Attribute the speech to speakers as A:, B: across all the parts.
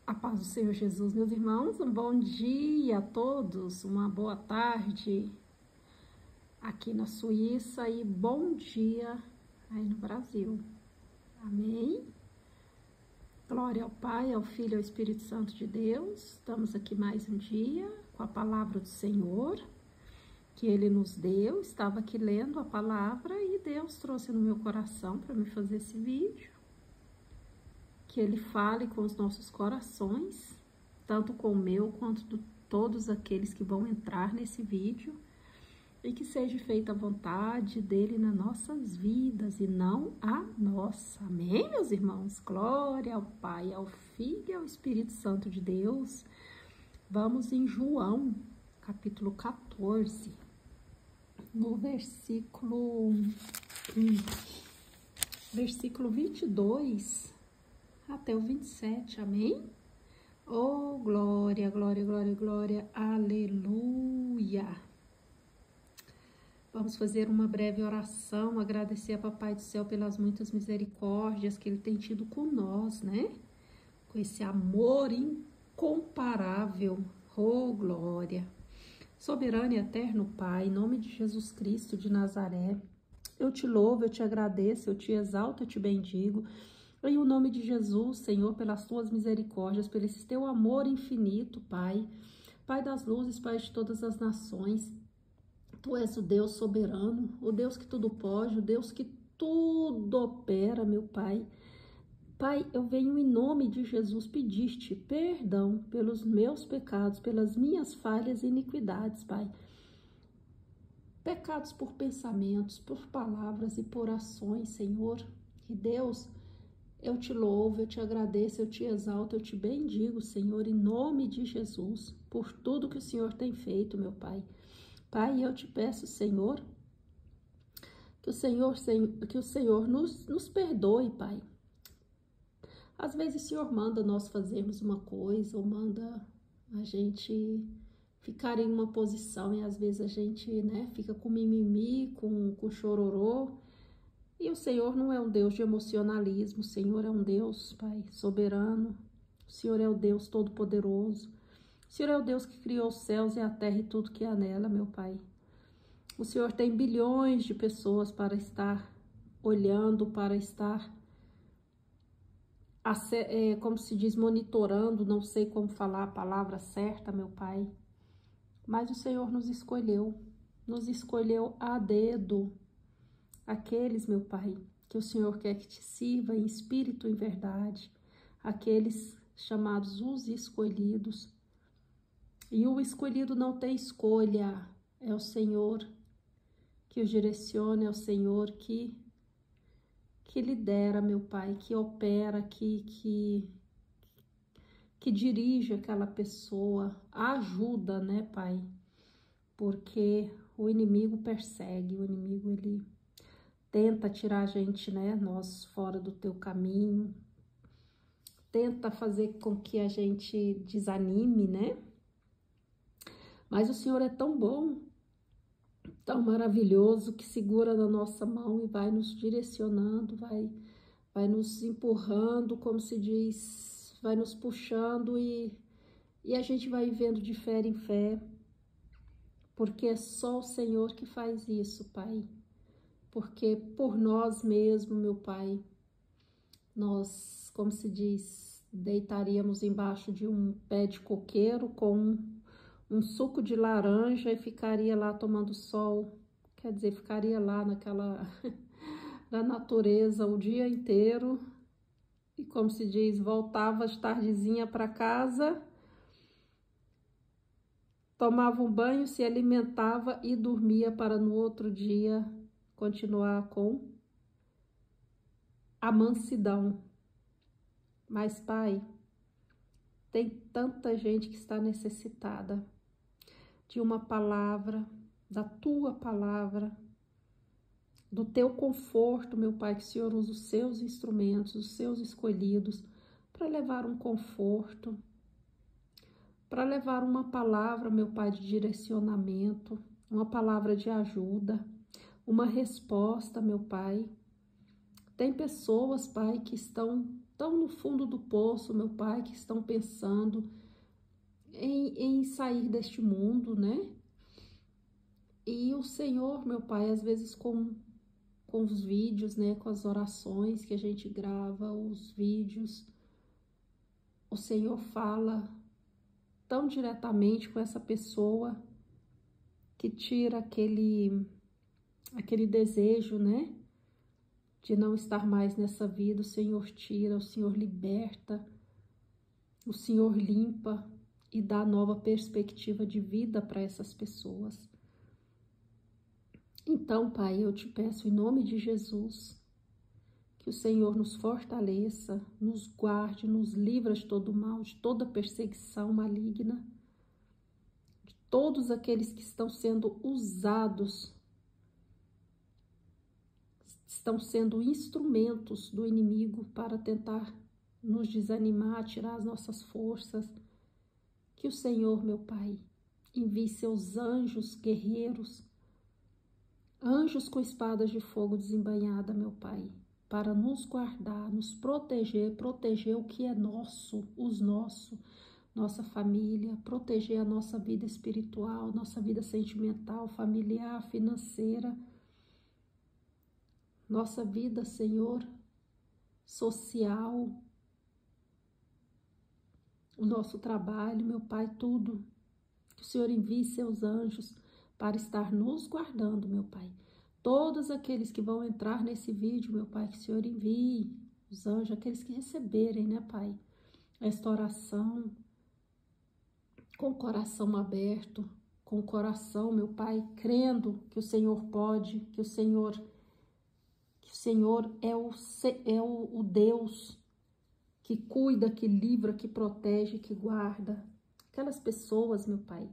A: A paz do Senhor Jesus, meus irmãos, um bom dia a todos, uma boa tarde aqui na Suíça e bom dia aí no Brasil. Amém? Glória ao Pai, ao Filho e ao Espírito Santo de Deus. Estamos aqui mais um dia com a palavra do Senhor que Ele nos deu. Estava aqui lendo a palavra e Deus trouxe no meu coração para me fazer esse vídeo. Que Ele fale com os nossos corações, tanto com o meu quanto de todos aqueles que vão entrar nesse vídeo, e que seja feita a vontade dEle nas nossas vidas e não a nossa. Amém, meus irmãos? Glória ao Pai, ao Filho e ao Espírito Santo de Deus. Vamos em João, capítulo 14, no versículo 22 até o 27, amém? Oh, glória, glória, glória, glória, aleluia! Vamos fazer uma breve oração, agradecer a Papai do Céu pelas muitas misericórdias que Ele tem tido com nós, né? Com esse amor incomparável, oh, glória! Soberano e eterno Pai, em nome de Jesus Cristo de Nazaré, eu te louvo, eu te agradeço, eu te exalto, eu te bendigo. Em o nome de Jesus, Senhor, pelas tuas misericórdias, pelo esse teu amor infinito, Pai. Pai das luzes, Pai de todas as nações. Tu és o Deus soberano, o Deus que tudo pode, o Deus que tudo opera, meu Pai. Pai, eu venho em nome de Jesus pedir-te perdão pelos meus pecados, pelas minhas falhas e iniquidades, Pai. Pecados por pensamentos, por palavras e por ações, Senhor. E Deus, eu te louvo, eu te agradeço, eu te exalto, eu te bendigo, Senhor, em nome de Jesus, por tudo que o Senhor tem feito, meu Pai. Pai, eu te peço, Senhor, que o Senhor nos perdoe, Pai. Às vezes o Senhor manda nós fazermos uma coisa, ou manda a gente ficar em uma posição, e às vezes a gente, né, fica com mimimi, com chororô. E o Senhor não é um Deus de emocionalismo, o Senhor é um Deus, Pai, soberano, o Senhor é o Deus todo-poderoso, o Senhor é o Deus que criou os céus e a terra e tudo que há nela, meu Pai. O Senhor tem bilhões de pessoas para estar olhando, para estar, como se diz, monitorando, não sei como falar a palavra certa, meu Pai. Mas o Senhor nos escolheu a dedo. Aqueles, meu Pai, que o Senhor quer que te sirva em espírito e em verdade, aqueles chamados os escolhidos. E o escolhido não tem escolha, é o Senhor que o direciona, é o Senhor que lidera, meu Pai, que opera, que dirige aquela pessoa, ajuda, né, Pai? Porque o inimigo persegue, o inimigo, ele tenta tirar a gente, né, nós fora do teu caminho, tenta fazer com que a gente desanime, né? Mas o Senhor é tão bom, tão maravilhoso, que segura na nossa mão e vai nos direcionando, vai nos empurrando, como se diz, vai nos puxando e a gente vai vivendo de fé em fé, porque é só o Senhor que faz isso, Pai. Porque por nós mesmos, meu Pai, nós, como se diz, deitaríamos embaixo de um pé de coqueiro com um suco de laranja e ficaria lá tomando sol. Quer dizer, ficaria lá na natureza o dia inteiro. E como se diz, voltava de tardezinha para casa, tomava um banho, se alimentava e dormia para no outro dia continuar com a mansidão. Mas, Pai, tem tanta gente que está necessitada de uma palavra, da tua palavra, do teu conforto, meu Pai, que o Senhor usa os seus instrumentos, os seus escolhidos, para levar um conforto, para levar uma palavra, meu Pai, de direcionamento, uma palavra de ajuda, uma resposta, meu Pai. Tem pessoas, Pai, que estão tão no fundo do poço, meu Pai, que estão pensando em sair deste mundo, né? E o Senhor, meu Pai, às vezes com os vídeos, né, com as orações que a gente grava, os vídeos, o Senhor fala tão diretamente com essa pessoa que tira aquele desejo, né, de não estar mais nessa vida. O Senhor tira, o Senhor liberta, o Senhor limpa e dá nova perspectiva de vida para essas pessoas. Então, Pai, eu te peço em nome de Jesus, que o Senhor nos fortaleça, nos guarde, nos livra de todo mal, de toda perseguição maligna, de todos aqueles que estão sendo usados, estão sendo instrumentos do inimigo para tentar nos desanimar, tirar as nossas forças. Que o Senhor, meu Pai, envie seus anjos guerreiros, anjos com espadas de fogo desembainhada, meu Pai, para nos guardar, nos proteger, proteger o que é nosso, nossa família, proteger a nossa vida espiritual, nossa vida sentimental, familiar, financeira, nossa vida, Senhor, social, o nosso trabalho, meu Pai, tudo. Que o Senhor envie seus anjos para estar nos guardando, meu Pai. Todos aqueles que vão entrar nesse vídeo, meu Pai, que o Senhor envie os anjos, aqueles que receberem, né, Pai, esta oração, com o coração aberto, com o coração, meu Pai, crendo que o Senhor pode, que o Senhor é o Deus que cuida, que livra, que protege, que guarda. Aquelas pessoas, meu Pai,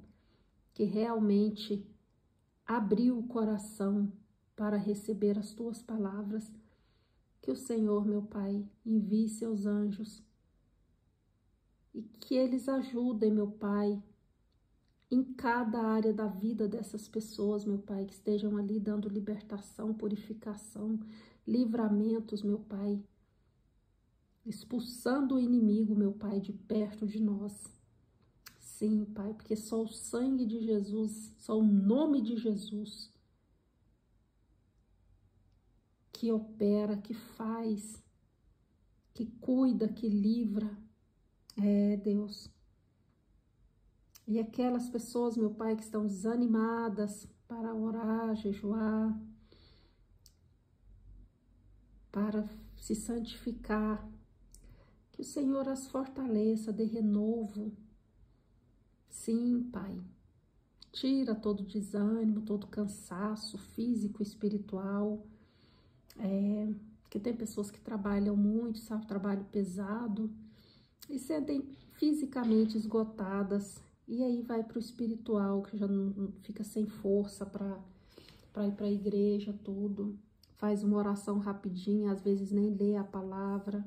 A: que realmente abriu o coração para receber as tuas palavras, que o Senhor, meu Pai, envie seus anjos e que eles ajudem, meu Pai, em cada área da vida dessas pessoas, meu Pai, que estejam ali dando libertação, purificação, livramentos, meu Pai, expulsando o inimigo, meu Pai, de perto de nós. Sim, Pai, porque só o sangue de Jesus, só o nome de Jesus que opera, que faz, que cuida, que livra. É, Deus. E aquelas pessoas, meu Pai, que estão desanimadas para orar, jejuar, para se santificar, que o Senhor as fortaleça, dê renovo. Sim, Pai. Tira todo desânimo, todo cansaço físico, espiritual. Porque tem pessoas que trabalham muito, sabe, trabalho pesado, e sentem fisicamente esgotadas. E aí vai para o espiritual, que já não fica sem força para ir para a igreja, tudo. Faz uma oração rapidinha, às vezes nem lê a palavra.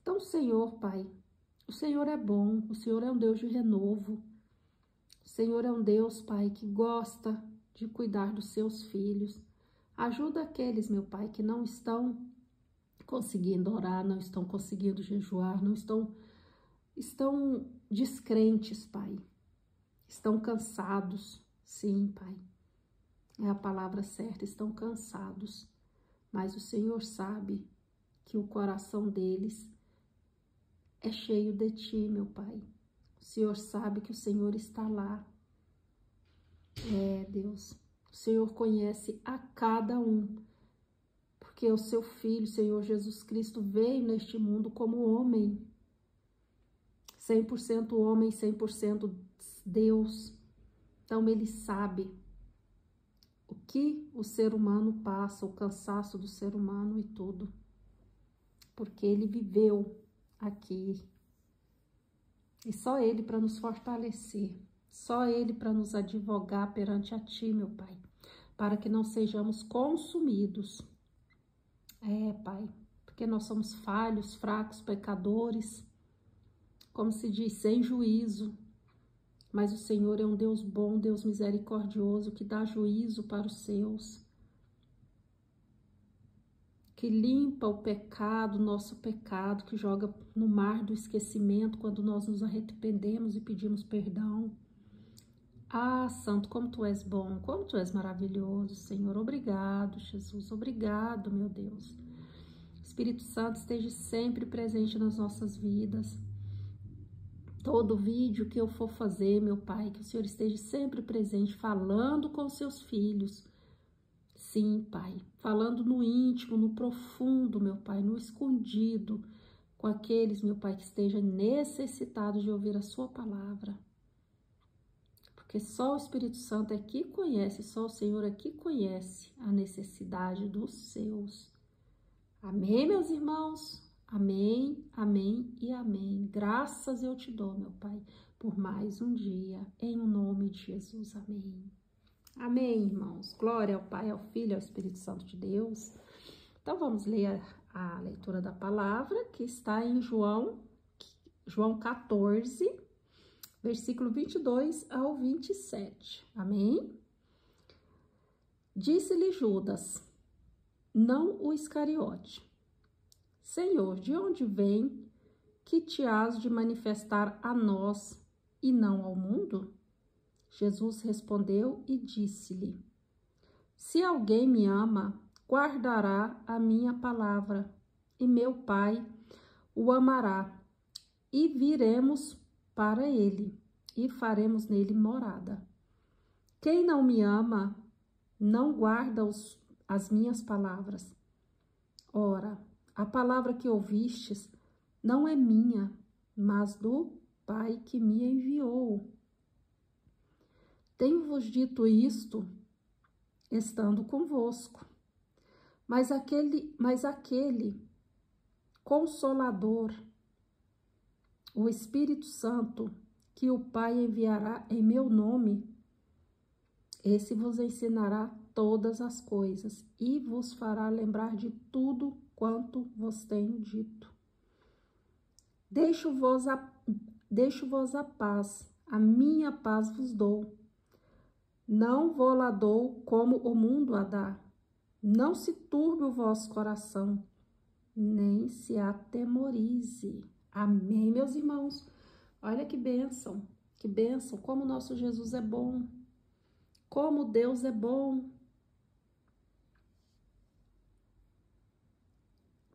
A: Então, Senhor, Pai, o Senhor é bom, o Senhor é um Deus de renovo. O Senhor é um Deus, Pai, que gosta de cuidar dos seus filhos. Ajuda aqueles, meu Pai, que não estão conseguindo orar, não estão conseguindo jejuar, estão descrentes, Pai. Estão cansados. Sim, Pai. É a palavra certa, estão cansados. Mas o Senhor sabe que o coração deles é cheio de Ti, meu Pai. O Senhor sabe que o Senhor está lá. É, Deus. O Senhor conhece a cada um. Porque o seu Filho, Senhor Jesus Cristo, veio neste mundo como homem. 100% homem, 100% Deus. Então, Ele sabe o que o ser humano passa, o cansaço do ser humano e tudo. Porque Ele viveu aqui. E só Ele para nos fortalecer. Só Ele para nos advogar perante a Ti, meu Pai. Para que não sejamos consumidos. É, Pai. Porque nós somos falhos, fracos, pecadores. Como se diz, sem juízo. Mas o Senhor é um Deus bom, Deus misericordioso, que dá juízo para os seus. que limpa o pecado, nosso pecado, que joga no mar do esquecimento quando nós nos arrependemos e pedimos perdão. Ah, Santo, como Tu és bom, como Tu és maravilhoso, Senhor. Obrigado, Jesus. Obrigado, meu Deus. Espírito Santo, esteja sempre presente nas nossas vidas. Todo vídeo que eu for fazer, meu Pai, que o Senhor esteja sempre presente, falando com seus filhos. Sim, Pai, falando no íntimo, no profundo, meu Pai, no escondido, com aqueles, meu Pai, que estejam necessitados de ouvir a sua palavra. Porque só o Espírito Santo é que conhece, só o Senhor é que conhece a necessidade dos seus. Amém, meus irmãos? Amém, amém e amém. Graças eu te dou, meu Pai, por mais um dia, em nome de Jesus. Amém. Amém, irmãos. Glória ao Pai, ao Filho e ao Espírito Santo de Deus. Então, vamos ler a leitura da palavra, que está em João 14, versículo 22 ao 27. Amém? Disse-lhe Judas, não o Iscariote: Senhor, de onde vem que te has de manifestar a nós e não ao mundo? Jesus respondeu e disse-lhe: Se alguém me ama, guardará a minha palavra, e meu Pai o amará, e viremos para ele, e faremos nele morada. Quem não me ama, não guarda as minhas palavras. Ora, a palavra que ouvistes não é minha, mas do Pai que me enviou. Tenho-vos dito isto, estando convosco. Mas aquele Consolador, o Espírito Santo, que o Pai enviará em meu nome, esse vos ensinará todas as coisas e vos fará lembrar de tudo quanto vos tenho dito. Deixo-vos a paz, a minha paz vos dou. Não vou-la dou como o mundo a dá. Não se turbe o vosso coração, nem se atemorize. Amém, meus irmãos? Olha que bênção, como o nosso Jesus é bom, como Deus é bom.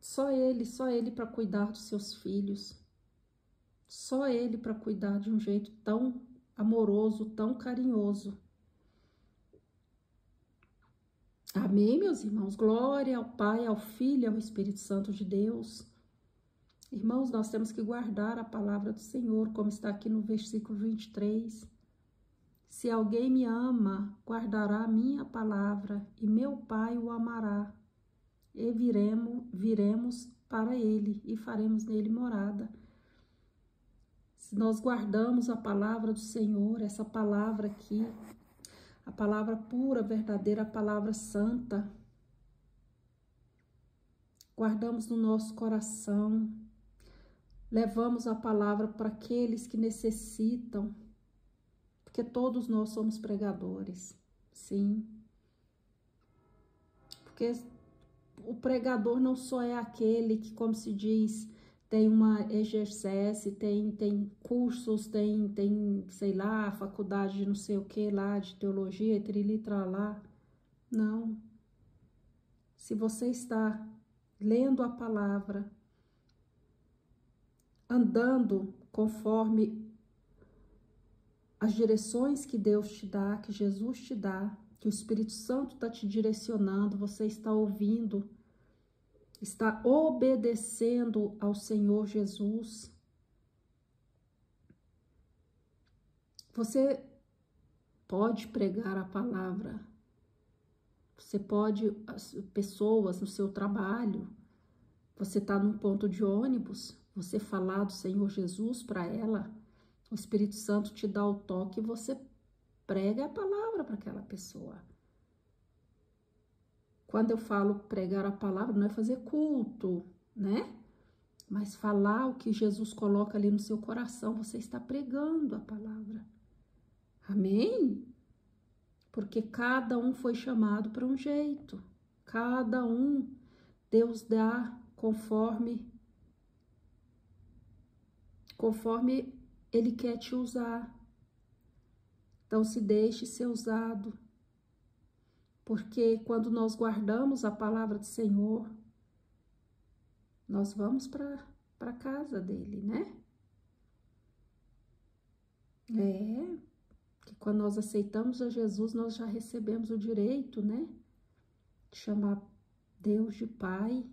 A: Só Ele para cuidar dos seus filhos. Só Ele para cuidar de um jeito tão amoroso, tão carinhoso. Amém, meus irmãos? Glória ao Pai, ao Filho e ao Espírito Santo de Deus. Irmãos, nós temos que guardar a palavra do Senhor, como está aqui no versículo 23. Se alguém me ama, guardará a minha palavra, e meu Pai o amará. E viremos para ele, e faremos nele morada. Se nós guardamos a palavra do Senhor, essa palavra aqui, a palavra pura, verdadeira, a palavra santa, guardamos no nosso coração, levamos a palavra para aqueles que necessitam, porque todos nós somos pregadores, sim. Porque o pregador não só é aquele que, como se diz, tem uma exercesse, tem cursos, tem, sei lá, faculdade de não sei o que lá, de teologia, trilitra lá. Não. Se você está lendo a palavra, andando conforme as direções que Deus te dá, que Jesus te dá, que o Espírito Santo está te direcionando, você está ouvindo, está obedecendo ao Senhor Jesus. Você pode pregar a palavra, você pode, as pessoas no seu trabalho, você está num ponto de ônibus, você falar do Senhor Jesus para ela, o Espírito Santo te dá o toque e você prega a palavra para aquela pessoa. Quando eu falo pregar a palavra, não é fazer culto, né? Mas falar o que Jesus coloca ali no seu coração, você está pregando a palavra. Amém? Porque cada um foi chamado para um jeito. Cada um Deus dá conforme Ele quer te usar. Então, se deixe ser usado, porque quando nós guardamos a palavra do Senhor, nós vamos para a casa dele, né? Que quando nós aceitamos a Jesus, nós já recebemos o direito, né? De chamar Deus de Pai.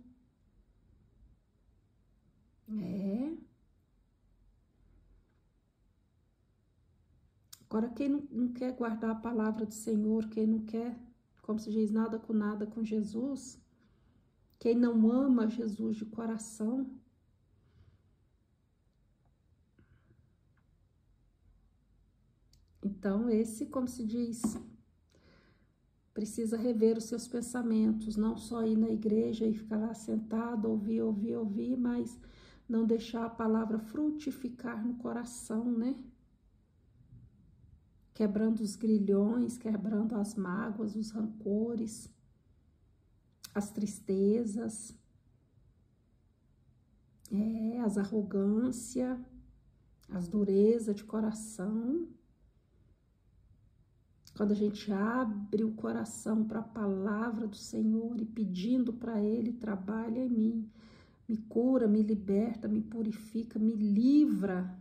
A: Agora, quem não quer guardar a palavra do Senhor, quem não quer, como se diz, nada com Jesus, quem não ama Jesus de coração, então esse, como se diz, precisa rever os seus pensamentos, não só ir na igreja e ficar lá sentado, ouvir, mas não deixar a palavra frutificar no coração, né? Quebrando os grilhões, quebrando as mágoas, os rancores, as tristezas, as arrogâncias, as durezas de coração. Quando a gente abre o coração para a palavra do Senhor e pedindo para Ele, trabalha em mim, me cura, me liberta, me purifica, me livra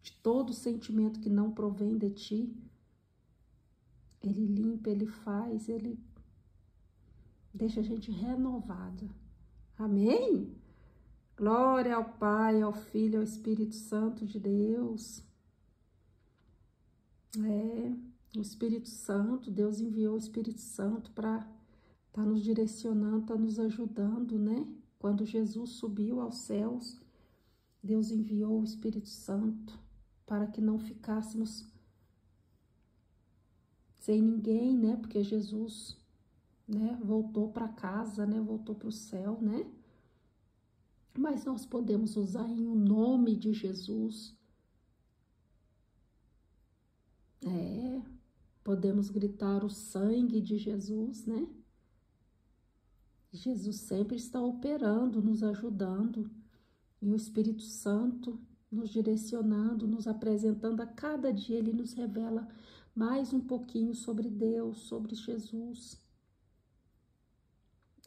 A: de todo sentimento que não provém de Ti. Ele limpa, Ele faz, Ele deixa a gente renovada. Amém? Glória ao Pai, ao Filho, ao Espírito Santo de Deus. O Espírito Santo, Deus enviou o Espírito Santo para estar nos direcionando, estar nos ajudando, né? Quando Jesus subiu aos céus, Deus enviou o Espírito Santo para que não ficássemos sem ninguém, né? Porque Jesus, né, voltou para casa, né? Voltou para o céu, né? Mas nós podemos usar em o nome de Jesus. Podemos gritar o sangue de Jesus, né? Jesus sempre está operando, nos ajudando. E o Espírito Santo nos direcionando, nos apresentando a cada dia. Ele nos revela mais um pouquinho sobre Deus, sobre Jesus.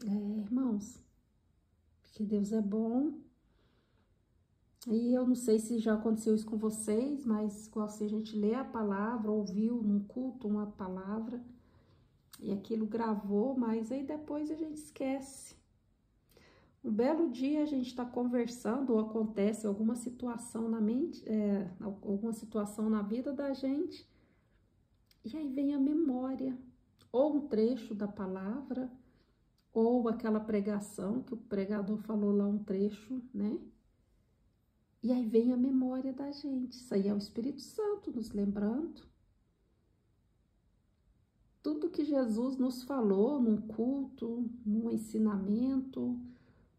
A: Irmãos, porque Deus é bom. E eu não sei se já aconteceu isso com vocês, mas igual se a gente lê a palavra, ouviu num culto uma palavra, e aquilo gravou, mas aí depois a gente esquece. Um belo dia a gente está conversando ou acontece alguma situação na mente, alguma situação na vida da gente, e aí vem a memória, ou um trecho da palavra, ou aquela pregação que o pregador falou lá um trecho, né? E aí vem a memória da gente. Isso aí é o Espírito Santo nos lembrando. Tudo que Jesus nos falou num culto, num ensinamento,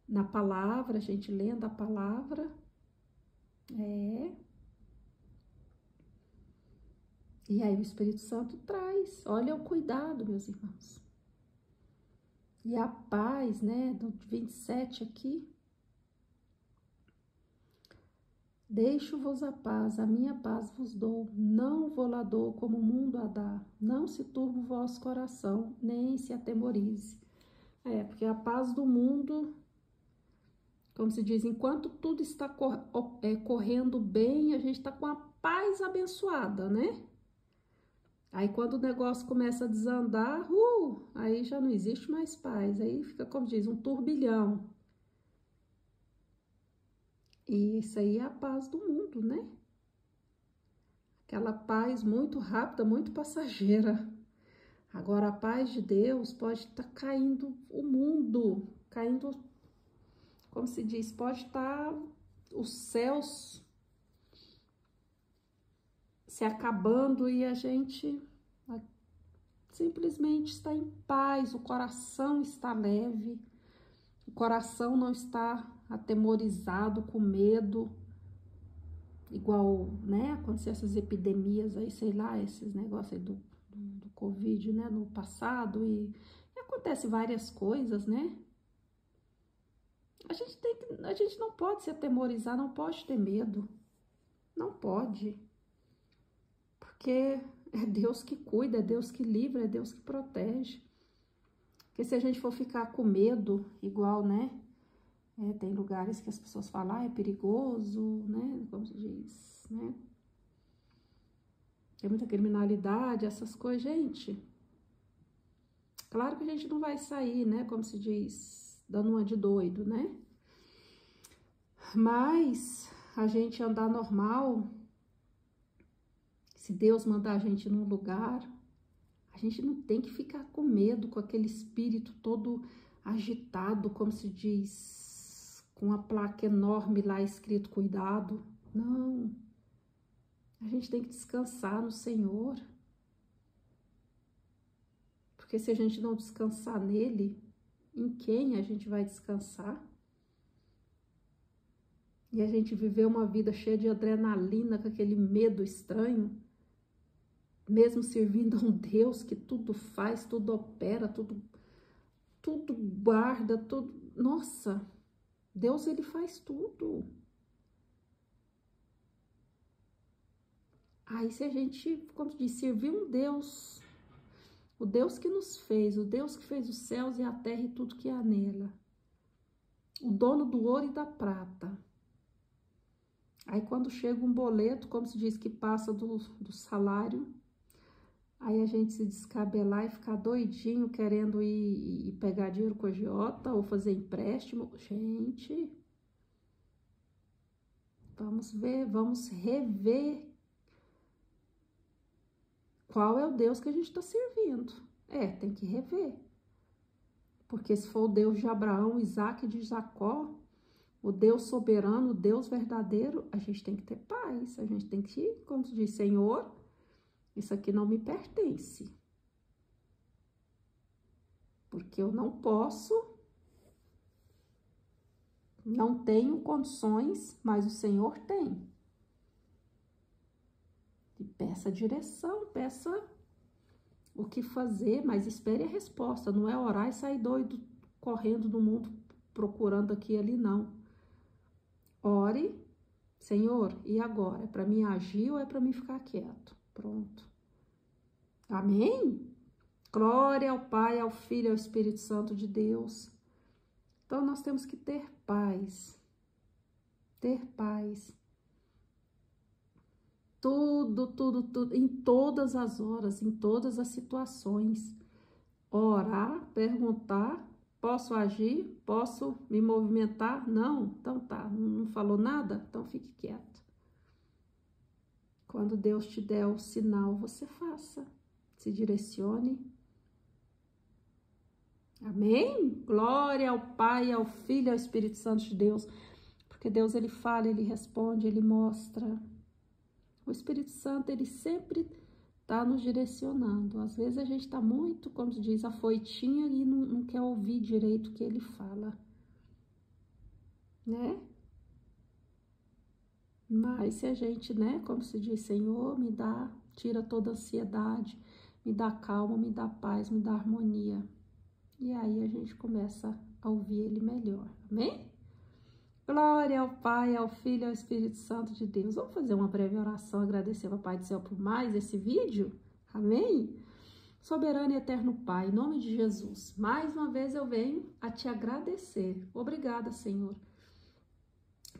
A: na palavra, a gente lendo a palavra, E aí o Espírito Santo traz. Olha o cuidado, meus irmãos. E a paz, né, do 27 aqui. Deixo-vos a minha paz vos dou, não vou lá dou como o mundo a dá, não se turbe o vosso coração, nem se atemorize. Porque a paz do mundo, como se diz, enquanto tudo está correndo bem, a gente está com a paz abençoada, né? Aí quando o negócio começa a desandar, aí já não existe mais paz, aí fica, como diz, um turbilhão. E isso aí é a paz do mundo, né? Aquela paz muito rápida, muito passageira. Agora, a paz de Deus pode estar caindo o mundo, caindo, como se diz, pode estar os céus se acabando e a gente simplesmente está em paz, o coração está leve, o coração não está atemorizado, com medo, igual, né, aconteceu essas epidemias aí, sei lá, esses negócios aí do Covid, né, no passado, e acontece várias coisas, né, A gente não pode se atemorizar, não pode ter medo. Não pode. Porque é Deus que cuida, é Deus que livra, é Deus que protege. Porque se a gente for ficar com medo, igual, né? Tem lugares que as pessoas falam, é perigoso, né? Como se diz, né? Tem muita criminalidade, essas coisas, gente. Claro que a gente não vai sair, né? Como se diz, dando uma de doido, né? Mas a gente andar normal, se Deus mandar a gente num lugar, a gente não tem que ficar com medo, com aquele espírito todo agitado, como se diz, com a placa enorme lá escrito cuidado. Não. A gente tem que descansar no Senhor. Porque se a gente não descansar nele, em quem a gente vai descansar? E a gente viver uma vida cheia de adrenalina, com aquele medo estranho, mesmo servindo a um Deus que tudo faz, tudo opera, tudo guarda, tudo... Nossa, Deus, ele faz tudo. Aí se a gente, como diz, servir um Deus, o Deus que nos fez, o Deus que fez os céus e a terra e tudo que há nela, o dono do ouro e da prata. Aí quando chega um boleto, como se diz, que passa do salário, aí a gente se descabelar e ficar doidinho, querendo ir pegar dinheiro com a agiota ou fazer empréstimo. Gente, vamos ver, vamos rever qual é o Deus que a gente está servindo. Tem que rever. Porque se for o Deus de Abraão, Isaac e de Jacó, o Deus soberano, o Deus verdadeiro, a gente tem que ter paz. A gente tem que, como se diz, Senhor, isso aqui não me pertence. Porque eu não posso, não tenho condições, mas o Senhor tem. E peça direção, peça o que fazer, mas espere a resposta. Não é orar e sair doido, correndo no mundo, procurando aqui e ali, não. Ore, Senhor, e agora? É para mim agir ou é para mim ficar quieto? Pronto. Amém? Glória ao Pai, ao Filho e ao Espírito Santo de Deus. Então, nós temos que ter paz. Ter paz. Tudo, em todas as horas, em todas as situações. Orar, perguntar, posso agir? Posso me movimentar? Não? Então tá, não falou nada? Então fique quieto. Quando Deus te der o sinal, você faça. Se direcione. Amém? Glória ao Pai, ao Filho e ao Espírito Santo de Deus. Porque Deus, ele fala, ele responde, ele mostra. O Espírito Santo, ele sempre está nos direcionando. Às vezes a gente está muito, como se diz, afoitinha e não quer ouvir direito o que ele fala. Né? Mas se a gente, né, como se diz, Senhor, me dá, tira toda a ansiedade, me dá calma, me dá paz, me dá harmonia. E aí a gente começa a ouvir ele melhor. Amém? Glória ao Pai, ao Filho e ao Espírito Santo de Deus. Vamos fazer uma breve oração, agradecer ao Pai do Céu por mais esse vídeo? Amém? Soberano e eterno Pai, em nome de Jesus, mais uma vez eu venho a te agradecer. Obrigada, Senhor.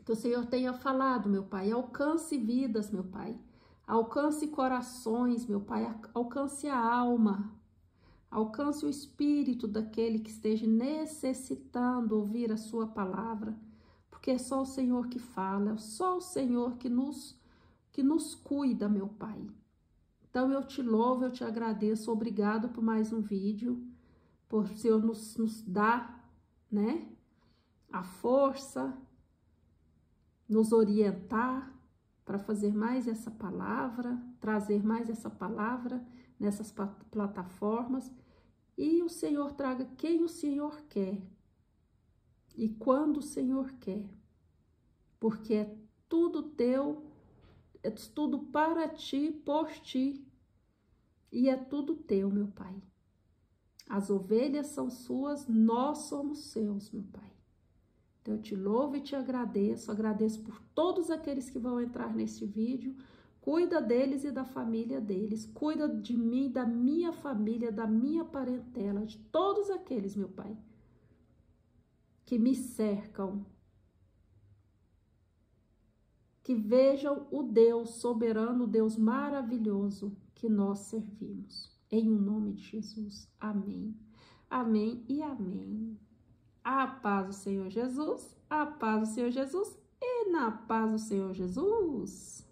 A: Que o Senhor tenha falado, meu Pai, alcance vidas, meu Pai. Alcance corações, meu Pai, alcance a alma. Alcance o espírito daquele que esteja necessitando ouvir a sua palavra. Porque é só o Senhor que fala, é só o Senhor que nos cuida, meu Pai. Então eu te louvo, eu te agradeço, obrigado por mais um vídeo, por o Senhor nos dar, né, a força, nos orientar para fazer mais essa palavra, trazer mais essa palavra nessas plataformas, e o Senhor traga quem o Senhor quer. E quando o Senhor quer, porque é tudo teu, é tudo para ti, por ti, e é tudo teu, meu Pai. As ovelhas são suas, nós somos seus, meu Pai. Então, eu te louvo e te agradeço por todos aqueles que vão entrar neste vídeo. Cuida deles e da família deles. Cuida de mim, da minha família, da minha parentela, de todos aqueles, meu Pai, que me cercam. Que vejam o Deus soberano, o Deus maravilhoso que nós servimos. Em o nome de Jesus. Amém. Amém e amém. A paz do Senhor Jesus, a paz do Senhor Jesus e na paz do Senhor Jesus.